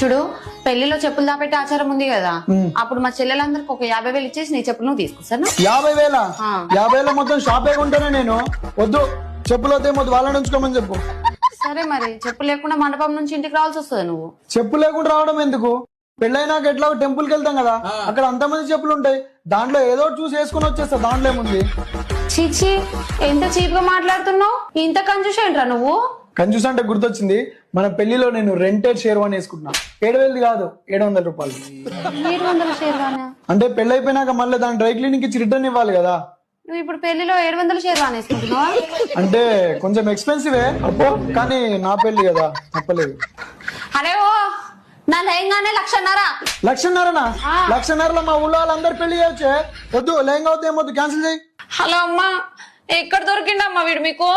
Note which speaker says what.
Speaker 1: చూడు పెళ్లిలో చెప్పులు దాపెట్టే ఆచారం ఉంది కదా, అప్పుడు మా చెల్లెలందరికి ఒక 50,000 ఇచ్చేసి నీ చెప్పులు నువ్వు తీసుకొస్తాను.
Speaker 2: 50,000? 50,000 మొత్తం షాపే కొంటానే నేను. వద్దు, చెప్పులు వద్దే మొద్దు, వాళ్ళని ఉంచుకోమని చెప్పు.
Speaker 1: సరే మరి, చెప్పు లేకుండా మండపం నుంచి ఇంటికి రావాల్సి వస్తుంది నువ్వు.
Speaker 2: చెప్పు లేకుండా రావడం ఎందుకు? పెళ్ళైనాక ఎట్లా టెంపుల్ కి వెళ్తాం కదా, అక్కడ అంతమంది చెప్పులు ఉంటాయి, దాంట్లో ఏదో చూసి వేసుకుని వచ్చేస్తా, దాంట్లో ఏముంది.
Speaker 1: చీచి, ఎంత చీప్ గా మాట్లాడుతున్నావు, ఇంత కంజూస్ ఏంట్రా నువ్వు.
Speaker 2: కంజూస్ అంటే గుర్తొచ్చింది, మన పెళ్లిలో నేను రెంటెడ్ షేర్వాణి వేసుకుంటున్నా. 7,000 కాదు, 700 రూపాయలు.
Speaker 1: 700 షేర్వానా?
Speaker 2: అంటే పెళ్లి అయిపోయినాక మళ్ళీ దాని డ్రై క్లీనింగ్ ఇచ్చి రిటర్న్ ఇవ్వాలి కదా.
Speaker 1: నువ్వు ఇప్పుడు పెళ్లిలో 700 షేర్వానా వేసుకుంటున్నావా?
Speaker 2: అంటే కొంచెం ఎక్స్పెన్సివే అప్పో, కానీ నా పెళ్లి కదా, తప్పలేదు.
Speaker 1: అరే ఓ, నా లయంగానే 1,00,000.
Speaker 2: 1,00,000? 1,00,000లో మా ఊళ్ళో వాళ్ళందరు పెళ్లి చేయొచ్చే. వద్దు, లేంగా వద్దు, ఏమొద్దు, క్యాన్సిల్ చేయి.
Speaker 1: హలో అమ్మా, ఎక్కడ దొరికిండమ్మా వీడు మీకు?